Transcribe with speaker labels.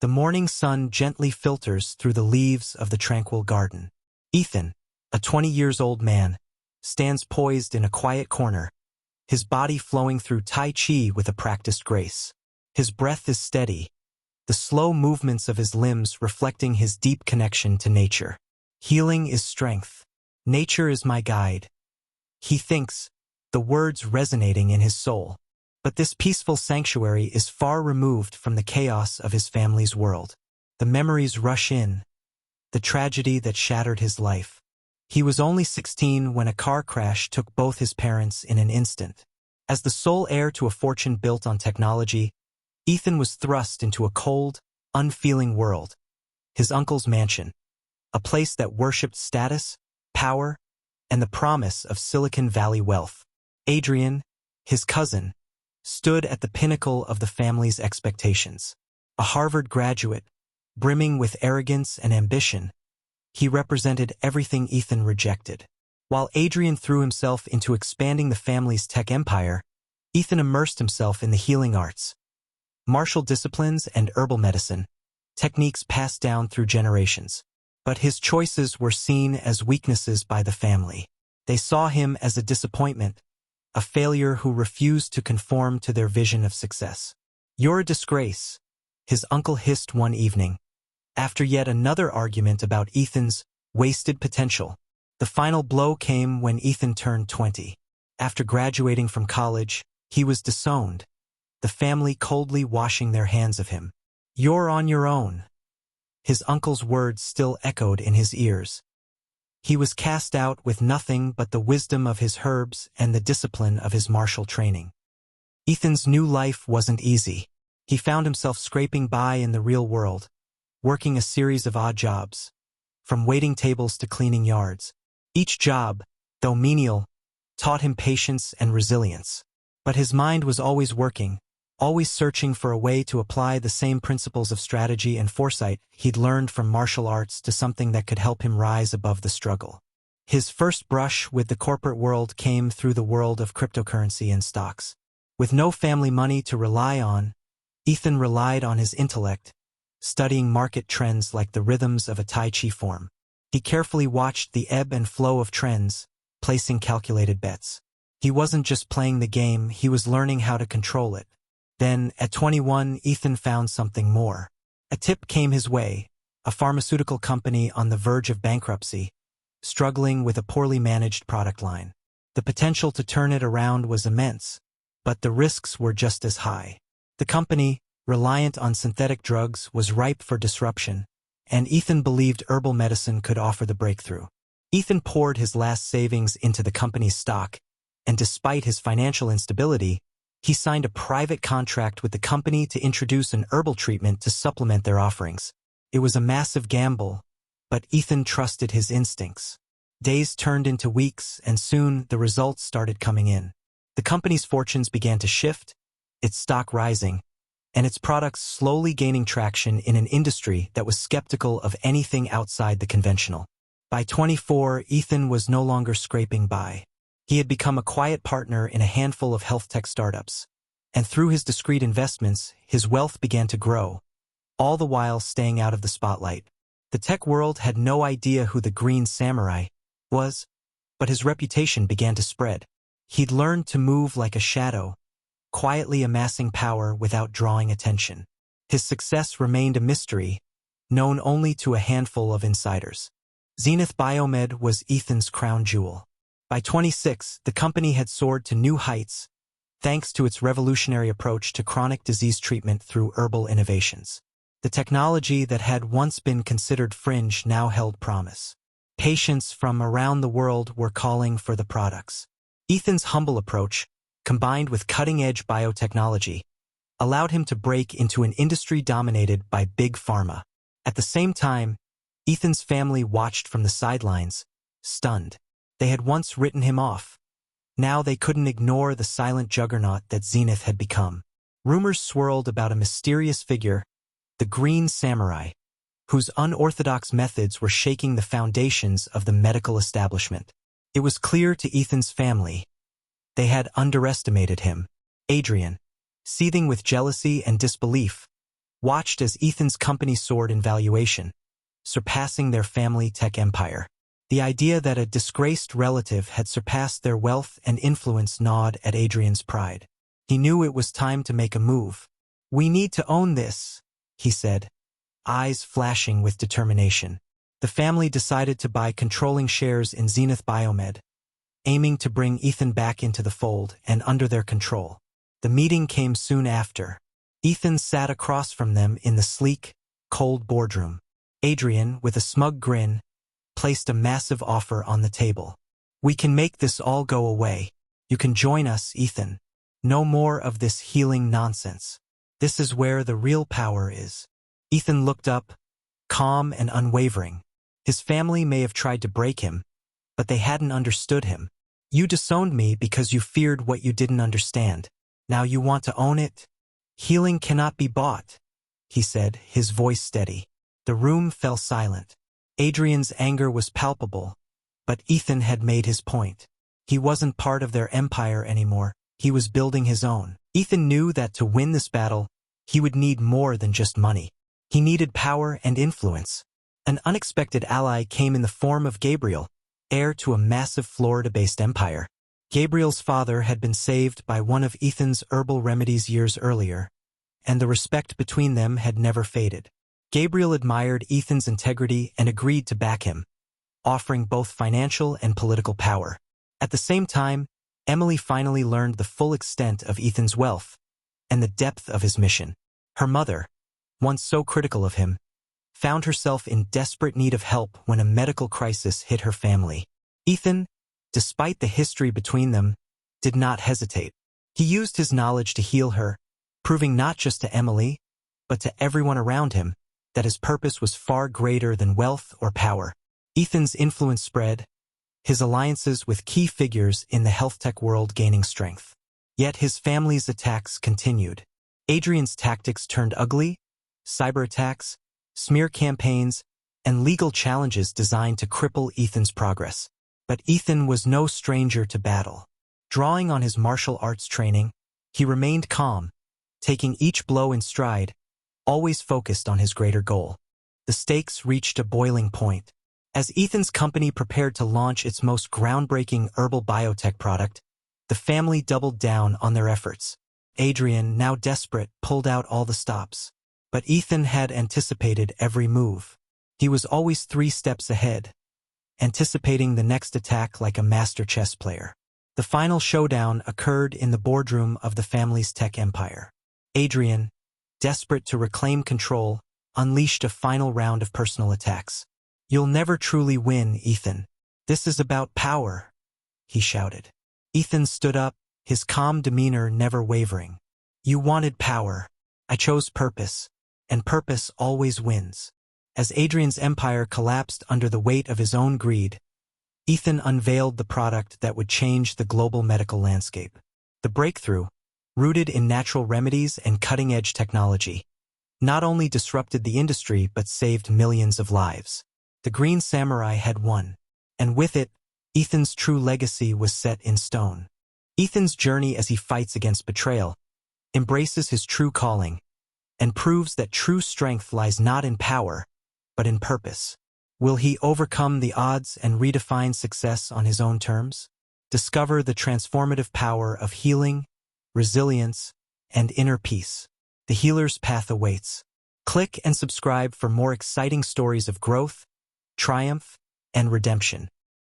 Speaker 1: The morning sun gently filters through the leaves of the tranquil garden. Ethan, a 20-year-old man, stands poised in a quiet corner, his body flowing through Tai Chi with a practiced grace. His breath is steady, the slow movements of his limbs reflecting his deep connection to nature. Healing is strength. Nature is my guide. He thinks, the words resonating in his soul. But this peaceful sanctuary is far removed from the chaos of his family's world. The memories rush in, the tragedy that shattered his life. He was only 16 when a car crash took both his parents in an instant. As the sole heir to a fortune built on technology, Ethan was thrust into a cold, unfeeling world. His uncle's mansion, a place that worshipped status, power, and the promise of Silicon Valley wealth. Adrian, his cousin, stood at the pinnacle of the family's expectations. A Harvard graduate, brimming with arrogance and ambition, he represented everything Ethan rejected. While Adrian threw himself into expanding the family's tech empire, Ethan immersed himself in the healing arts, martial disciplines and herbal medicine, techniques passed down through generations. But his choices were seen as weaknesses by the family. They saw him as a disappointment, a failure who refused to conform to their vision of success. "You're a disgrace," his uncle hissed one evening, after yet another argument about Ethan's wasted potential. The final blow came when Ethan turned 20. After graduating from college, he was disowned, the family coldly washing their hands of him. "You're on your own." His uncle's words still echoed in his ears. He was cast out with nothing but the wisdom of his herbs and the discipline of his martial training. Ethan's new life wasn't easy. He found himself scraping by in the real world, working a series of odd jobs, from waiting tables to cleaning yards. Each job, though menial, taught him patience and resilience. But his mind was always working, always searching for a way to apply the same principles of strategy and foresight he'd learned from martial arts to something that could help him rise above the struggle. His first brush with the corporate world came through the world of cryptocurrency and stocks. With no family money to rely on, Ethan relied on his intellect, studying market trends like the rhythms of a Tai Chi form. He carefully watched the ebb and flow of trends, placing calculated bets. He wasn't just playing the game, he was learning how to control it. Then, at 21, Ethan found something more. A tip came his way, a pharmaceutical company on the verge of bankruptcy, struggling with a poorly managed product line. The potential to turn it around was immense, but the risks were just as high. The company, reliant on synthetic drugs, was ripe for disruption, and Ethan believed herbal medicine could offer the breakthrough. Ethan poured his last savings into the company's stock, and despite his financial instability, he signed a private contract with the company to introduce an herbal treatment to supplement their offerings. It was a massive gamble, but Ethan trusted his instincts. Days turned into weeks, and soon the results started coming in. The company's fortunes began to shift, its stock rising, and its products slowly gaining traction in an industry that was skeptical of anything outside the conventional. By 24, Ethan was no longer scraping by. He had become a quiet partner in a handful of health tech startups, and through his discreet investments, his wealth began to grow, all the while staying out of the spotlight. The tech world had no idea who the Green Samurai was, but his reputation began to spread. He'd learned to move like a shadow, quietly amassing power without drawing attention. His success remained a mystery, known only to a handful of insiders. Zenith BioMed was Ethan's crown jewel. By 26, the company had soared to new heights, thanks to its revolutionary approach to chronic disease treatment through herbal innovations. The technology that had once been considered fringe now held promise. Patients from around the world were calling for the products. Ethan's humble approach, combined with cutting-edge biotechnology, allowed him to break into an industry dominated by big pharma. At the same time, Ethan's family watched from the sidelines, stunned. They had once written him off. Now they couldn't ignore the silent juggernaut that Zenith had become. Rumors swirled about a mysterious figure, the Green Samurai, whose unorthodox methods were shaking the foundations of the medical establishment. It was clear to Ethan's family. They had underestimated him. Adrian, seething with jealousy and disbelief, watched as Ethan's company soared in valuation, surpassing their family tech empire. The idea that a disgraced relative had surpassed their wealth and influence gnawed at Adrian's pride. He knew it was time to make a move. "We need to own this," he said, eyes flashing with determination. The family decided to buy controlling shares in Zenith BioMed, aiming to bring Ethan back into the fold and under their control. The meeting came soon after. Ethan sat across from them in the sleek, cold boardroom. Adrian, with a smug grin, placed a massive offer on the table. "We can make this all go away. You can join us, Ethan. No more of this healing nonsense. This is where the real power is." Ethan looked up, calm and unwavering. His family may have tried to break him, but they hadn't understood him. "You disowned me because you feared what you didn't understand. Now you want to own it? Healing cannot be bought," he said, his voice steady. The room fell silent. Adrian's anger was palpable, but Ethan had made his point. He wasn't part of their empire anymore. He was building his own. Ethan knew that to win this battle, he would need more than just money. He needed power and influence. An unexpected ally came in the form of Gabriel, heir to a massive Florida-based empire. Gabriel's father had been saved by one of Ethan's herbal remedies years earlier, and the respect between them had never faded. Gabriel admired Ethan's integrity and agreed to back him, offering both financial and political power. At the same time, Emily finally learned the full extent of Ethan's wealth and the depth of his mission. Her mother, once so critical of him, found herself in desperate need of help when a medical crisis hit her family. Ethan, despite the history between them, did not hesitate. He used his knowledge to heal her, proving not just to Emily, but to everyone around him, that his purpose was far greater than wealth or power. Ethan's influence spread, his alliances with key figures in the health tech world gaining strength. Yet his family's attacks continued. Adrian's tactics turned ugly: cyber attacks, smear campaigns, and legal challenges designed to cripple Ethan's progress. But Ethan was no stranger to battle. Drawing on his martial arts training, he remained calm, taking each blow in stride, always focused on his greater goal. The stakes reached a boiling point. As Ethan's company prepared to launch its most groundbreaking herbal biotech product, the family doubled down on their efforts. Adrian, now desperate, pulled out all the stops. But Ethan had anticipated every move. He was always 3 steps ahead, anticipating the next attack like a master chess player. The final showdown occurred in the boardroom of the family's tech empire. Adrian, desperate to reclaim control, unleashed a final round of personal attacks. "You'll never truly win, Ethan. This is about power," he shouted. Ethan stood up, his calm demeanor never wavering. "You wanted power. I chose purpose, and purpose always wins." As Adrian's empire collapsed under the weight of his own greed, Ethan unveiled the product that would change the global medical landscape. The breakthrough, rooted in natural remedies and cutting-edge technology, not only disrupted the industry but saved millions of lives. The Green Samurai had won, and with it, Ethan's true legacy was set in stone. Ethan's journey as he fights against betrayal, embraces his true calling, and proves that true strength lies not in power, but in purpose. Will he overcome the odds and redefine success on his own terms? Discover the transformative power of healing, resilience, and inner peace. The healer's path awaits. Click and subscribe for more exciting stories of growth, triumph, and redemption.